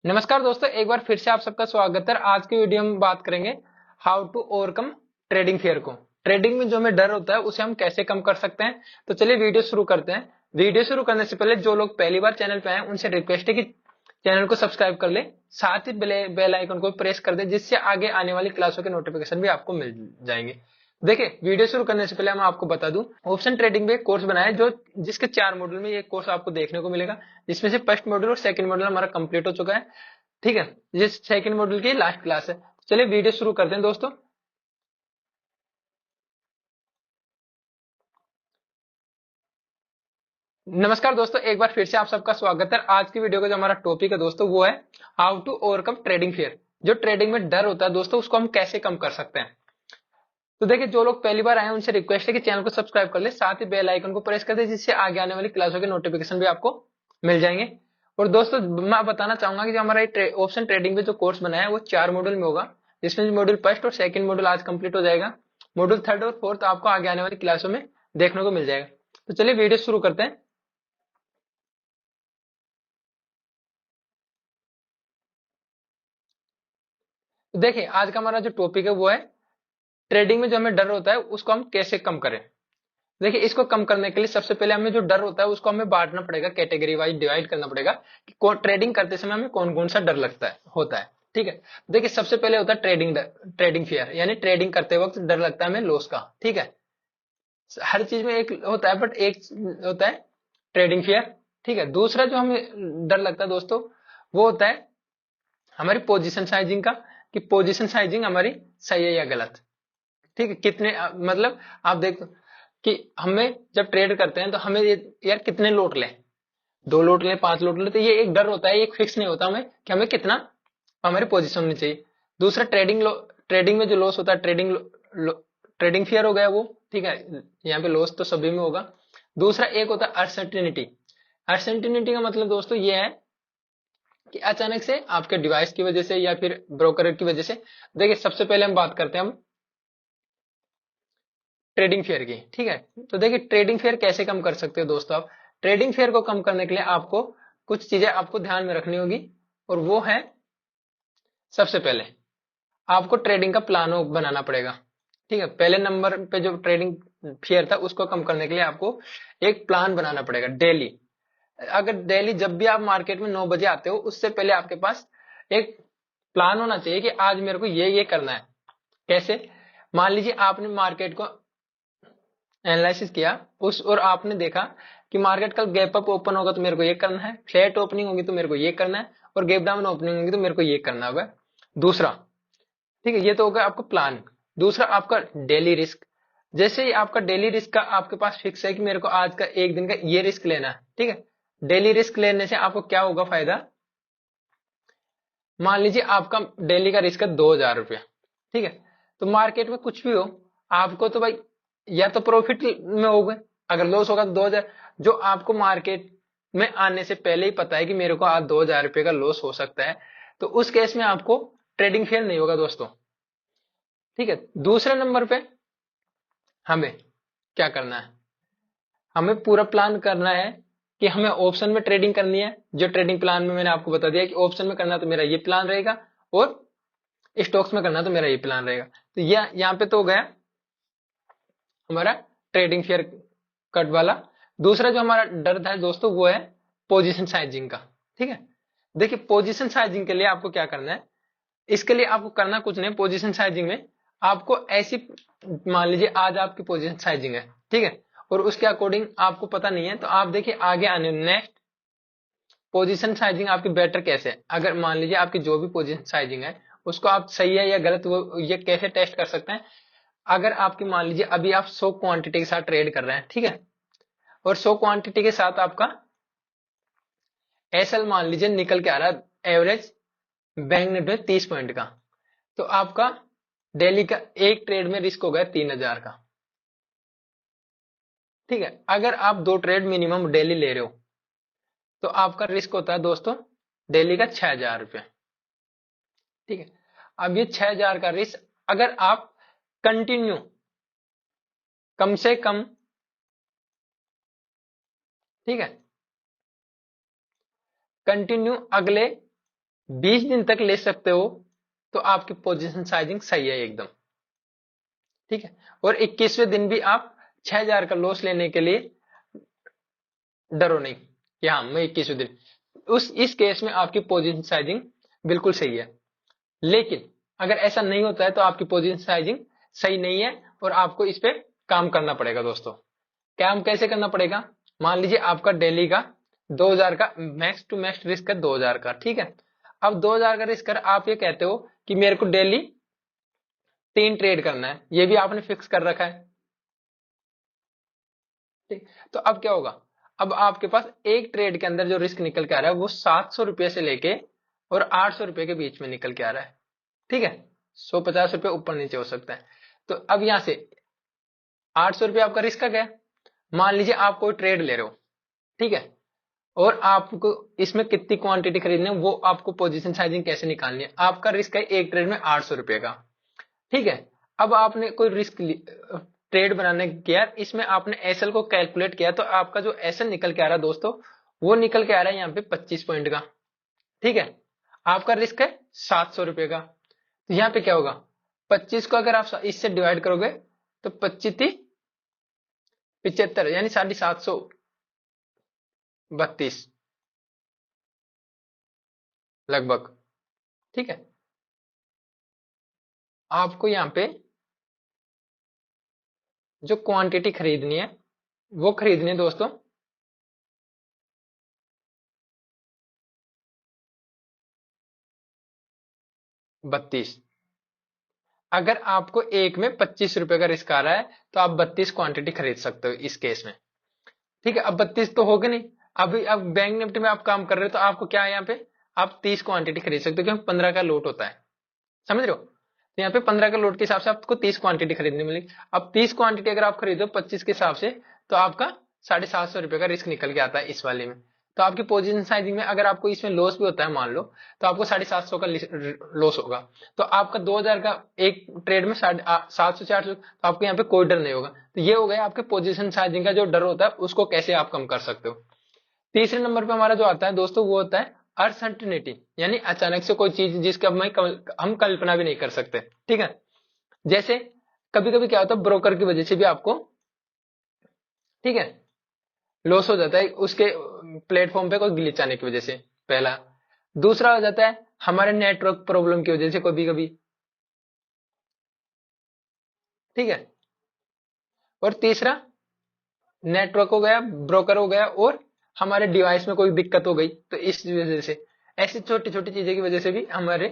नमस्कार दोस्तों, एक बार फिर से आप सबका स्वागत है। आज की वीडियो में बात करेंगे how to overcome trading fear को। ट्रेडिंग में जो हमें डर होता है उसे हम कैसे कम कर सकते हैं। तो चलिए वीडियो शुरू करते हैं। वीडियो शुरू करने से पहले जो लोग पहली बार चैनल पे आए उनसे रिक्वेस्ट है कि चैनल को सब्सक्राइब कर ले, साथ ही बेल आइकन को प्रेस कर दे, जिससे आगे आने वाली क्लासों के नोटिफिकेशन भी आपको मिल जाएंगे। देखिए, वीडियो शुरू करने से पहले मैं आपको बता दूं, ऑप्शन ट्रेडिंग में एक कोर्स बनाया है जो जिसके 4 मॉड्यूल में ये कोर्स आपको देखने को मिलेगा, जिसमें से फर्स्ट मॉड्यूल और सेकंड मॉड्यूल हमारा कंप्लीट हो चुका है। ठीक है, ये सेकंड मॉड्यूल की लास्ट क्लास है। चलिए वीडियो शुरू करते हैं दोस्तों। नमस्कार दोस्तों, एक बार फिर से आप सबका स्वागत है। आज की वीडियो का जो हमारा टॉपिक है दोस्तों वो है how to overcome trading fear. जो ट्रेडिंग में डर होता है दोस्तों, उसको हम कैसे कम कर सकते हैं। तो देखिए, जो लोग पहली बार आए हैं उनसे रिक्वेस्ट है कि चैनल को सब्सक्राइब कर ले, साथ ही बेल आइकन को प्रेस कर दे, जिससे आगे आने वाली क्लासों के नोटिफिकेशन भी आपको मिल जाएंगे। और दोस्तों, मैं बताना चाहूंगा कि जो हमारा ऑप्शन ट्रेडिंग में जो कोर्स बनाया है वो 4 मॉड्यूल में होगा, जिसमें मॉड्यूल फर्स्ट और सेकंड मॉड्यूल आज कंप्लीट हो जाएगा। मॉड्यूल थर्ड और फोर्थ आपको आगे आने वाली क्लासों में देखने को मिल जाएगा। तो चलिए वीडियो शुरू करते हैं। तो देखिए, आज का हमारा जो टॉपिक है वो है ट्रेडिंग में जो हमें डर होता है उसको हम कैसे कम करें। देखिए, इसको कम करने के लिए सबसे पहले हमें जो डर होता है उसको हमें बांटना पड़ेगा, कैटेगरी वाइज डिवाइड करना पड़ेगा कि ट्रेडिंग करते समय हमें कौन कौन सा डर लगता है होता है। ठीक है, देखिए सबसे पहले होता है ट्रेडिंग फियर, यानी ट्रेडिंग करते वक्त डर लगता है हमें लॉस का। ठीक है, हर चीज में एक होता है बट एक होता है ट्रेडिंग फियर। ठीक है, दूसरा जो हमें डर लगता है दोस्तों वो होता है हमारी पोजीशन साइजिंग का, कि पोजीशन साइजिंग हमारी सही है या गलत। ठीक है, कितने मतलब आप देखो कि हमें जब ट्रेड करते हैं तो हमें यार कितने लोट लें, 2 लोट लें, 5 लोट लें, तो ये एक डर होता है, एक फिक्स नहीं होता हमें कि हमें कितना हमारी पोजीशन होनी चाहिए। दूसरा ट्रेडिंग में जो लॉस होता है, ट्रेडिंग फियर हो गया वो। ठीक है, यहाँ पे लॉस तो सभी में होगा। दूसरा एक होता है अनसर्टेनिटी। अनसर्टेनिटी का मतलब दोस्तों ये है कि अचानक से आपके डिवाइस की वजह से या फिर ब्रोकर की वजह से। देखिए, सबसे पहले हम बात करते हैं हम ट्रेडिंग फेयर की। ठीक है, तो देखिए ट्रेडिंग फेयर कैसे कम कर सकते हो दोस्तों आप। ट्रेडिंग फेयर को कम करने के लिए आपको कुछ चीजें आपको ध्यान में रखनी होगी, और वो है सबसे पहले आपको ट्रेडिंग का प्लान बनाना पड़ेगा। ठीक है, पहले नंबर पे जो ट्रेडिंग फेयर था उसको कम करने के लिए आपको एक प्लान बनाना पड़ेगा डेली। अगर डेली जब भी आप मार्केट में 9 बजे आते हो उससे पहले आपके पास एक प्लान होना चाहिए कि आज मेरे को ये करना है। कैसे? मान लीजिए आपने मार्केट को एनालिसिस किया उस और आपने देखा कि मार्केट कल गैप अप ओपन होगा तो मेरे को ये करना है, फ्लैट ओपनिंग होगी तो मेरे को ये करना है, और गैप डाउन ओपनिंग होगी तो मेरे को ये करना होगा। दूसरा, ठीक है, ये तो होगा आपका प्लान। दूसरा आपका डेली रिस्क। जैसे ही आपका डेली रिस्क का आपके पास फिक्स है कि मेरे को आज का एक दिन का ये रिस्क लेना है। ठीक है, डेली रिस्क लेने से आपको क्या होगा फायदा। मान लीजिए आपका डेली का रिस्क है 2,000 रुपया। ठीक है, तो मार्केट में कुछ भी हो, आपको तो भाई या तो प्रॉफिट में हो गए, अगर लॉस होगा तो 2,000। जो आपको मार्केट में आने से पहले ही पता है कि मेरे को आज 2,000 रुपये का लॉस हो सकता है, तो उस केस में आपको ट्रेडिंग फेल नहीं होगा दोस्तों। ठीक है, दूसरे नंबर पे हमें क्या करना है, हमें पूरा प्लान करना है कि हमें ऑप्शन में ट्रेडिंग करनी है। जो ट्रेडिंग प्लान में मैंने आपको बता दिया कि ऑप्शन में करना तो मेरा ये प्लान रहेगा, और स्टॉक्स में करना तो मेरा ये प्लान रहेगा। तो यह यहाँ पे तो हो गया हमारा ट्रेडिंग फेयर कट वाला। दूसरा जो हमारा डर था दोस्तों वो है पोजीशन साइजिंग का। ठीक है, देखिए पोजीशन साइजिंग के लिए आपको क्या करना है। इसके लिए आपको करना कुछ नहीं, पोजीशन साइजिंग में आपको ऐसी, मान लीजिए आज आपकी पोजीशन साइजिंग है। ठीक है, और उसके अकॉर्डिंग आपको पता नहीं है, तो आप देखिए आगे आने नेक्स्ट पोजीशन साइजिंग आपकी बेटर कैसे है। अगर मान लीजिए आपकी जो भी पोजीशन साइजिंग है उसको आप सही है या गलत, वो ये कैसे टेस्ट कर सकते हैं। अगर आपकी मान लीजिए अभी आप 100 क्वांटिटी के साथ ट्रेड कर रहे हैं। ठीक है, और 100 क्वांटिटी के साथ आपका एसएल मान लीजिए निकल के आ रहा है एवरेज बैंक निफ्टी में 30 पॉइंट का, तो आपका डेली का एक ट्रेड में रिस्क हो गया 3,000 का। ठीक है, अगर आप 2 ट्रेड मिनिमम डेली ले रहे हो तो आपका रिस्क होता है दोस्तों डेली का 6,000 रुपये। ठीक है, अब ये 6,000 का रिस्क अगर आप कंटिन्यू कम से कम, ठीक है, कंटिन्यू अगले 20 दिन तक ले सकते हो तो आपकी पोजीशन साइजिंग सही है एकदम। ठीक है, और 21वें दिन भी आप 6000 का लॉस लेने के लिए डरो नहीं कि हाँ मैं 21वें दिन, उस इस केस में आपकी पोजीशन साइजिंग बिल्कुल सही है। लेकिन अगर ऐसा नहीं होता है तो आपकी पोजीशन साइजिंग सही नहीं है और आपको इस पे काम करना पड़ेगा दोस्तों। काम कैसे करना पड़ेगा? मान लीजिए आपका डेली का 2000 का मैक्स टू मैक्स रिस्क है 2000 का, ठीक है। अब 2000 का रिस्क कर आप ये कहते हो कि मेरे को डेली 3 ट्रेड करना है, ये भी आपने फिक्स कर रखा है। ठीक, तो अब क्या होगा? अब आपके पास एक ट्रेड के अंदर जो रिस्क निकल के आ रहा है वो 700 रुपए से लेके और 800 रुपए के बीच में निकल के आ रहा है। ठीक है, 150 रुपए ऊपर नीचे हो सकता है। तो अब यहां से 800 रुपये आपका रिस्क आ गया। मान लीजिए आप कोई ट्रेड ले रहे हो, ठीक है, और आपको इसमें कितनी क्वांटिटी खरीदनी है वो आपको पोजीशन साइजिंग कैसे निकालनी है। आपका रिस्क है एक ट्रेड में 800 रुपए का, ठीक है। अब आपने कोई रिस्क ट्रेड बनाने किया, इसमें आपने एसएल को कैलकुलेट किया तो आपका जो एसएल निकल के आ रहा है दोस्तों, वो निकल के आ रहा है यहाँ पे 25 पॉइंट का। ठीक है, आपका रिस्क है 700 रुपए का। तो यहाँ पे क्या होगा? 25 को अगर आप इससे डिवाइड करोगे तो 25 75 यानी 732 लगभग। ठीक है, आपको यहाँ पे जो क्वांटिटी खरीदनी है वो खरीदनी है दोस्तों 32। अगर आपको एक में 25 रुपए का रिस्क आ रहा है तो आप 32 क्वांटिटी खरीद सकते हो इस केस में। ठीक है, अब 32 तो होगा नहीं। अभी अब बैंक निफ्टी में आप काम कर रहे हो तो आपको क्या है यहाँ पे, आप 30 क्वांटिटी खरीद सकते हो क्योंकि 15 का लोट होता है, समझ रहे हो। तो यहाँ पे 15 का लोट के हिसाब से आपको 30 क्वांटिटी खरीदनी मिलेगी। अब 30 क्वांटिटी अगर आप खरीदो 25 के हिसाब से तो आपका 750 रुपए का रिस्क निकल के आता है इस वाले में। तो आपकी पोजीशन साइजिंग में अगर आपको इसमें लॉस भी होता है मान लो, तो आपको 750 का लॉस होगा। तो आपका 2000 का एक ट्रेड में 700 से 800, तो आपको यहाँ पे कोई डर नहीं होगा। तो ये हो गया आपके पोजीशन साइजिंग का जो डर होता है उसको कैसे आप कम कर सकते हो। तीसरे नंबर पे हमारा जो आता है दोस्तों वो होता है अनसर्टेनिटी, यानी अचानक से कोई चीज जिसका हम कल्पना भी नहीं कर सकते। ठीक है, जैसे कभी कभी क्या होता है ब्रोकर की वजह से भी आपको, ठीक है, लॉस हो जाता है उसके प्लेटफॉर्म पे कोई ग्लिच आने की वजह से, पहला। दूसरा हो जाता है हमारे नेटवर्क प्रॉब्लम की वजह से कभी कभी। ठीक है, और तीसरा नेटवर्क हो गया, ब्रोकर हो गया, और हमारे डिवाइस में कोई दिक्कत हो गई तो इस वजह से, ऐसी छोटी छोटी चीजें की वजह से भी हमारे,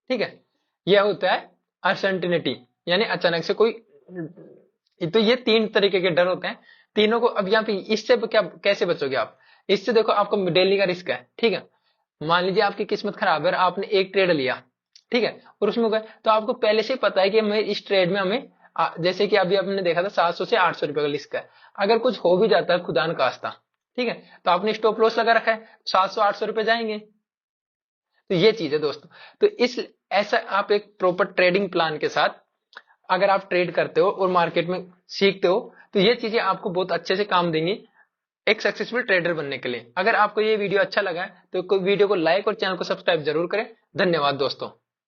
ठीक है, यह होता है अनसर्टेनिटी, यानी अचानक से कोई। तो ये तीन तरीके के डर होते हैं तीनों को। अब यहाँ पे इससे क्या कैसे बचोगे आप? इससे देखो आपको डेली का रिस्क है, ठीक है। मान लीजिए आपकी किस्मत खराब है, आपने एक ट्रेड लिया, ठीक है, और उसमें गए तो आपको पहले से ही पता है कि हमें इस ट्रेड में हमें जैसे कि अभी आपने देखा था 700 से 800 रुपए का रिस्क है। अगर कुछ हो भी जाता है खुदा न खास्ता, ठीक है, तो आपने स्टॉप लॉस लगा रखा है, 700 800 रुपए जाएंगे। तो ये चीज है दोस्तों। तो इस ऐसा आप एक प्रॉपर ट्रेडिंग प्लान के साथ अगर आप ट्रेड करते हो और मार्केट में सीखते हो तो ये चीजें आपको बहुत अच्छे से काम देंगी एक सक्सेसफुल ट्रेडर बनने के लिए। अगर आपको ये वीडियो अच्छा लगा है तो वीडियो को लाइक और चैनल को सब्सक्राइब जरूर करें। धन्यवाद दोस्तों।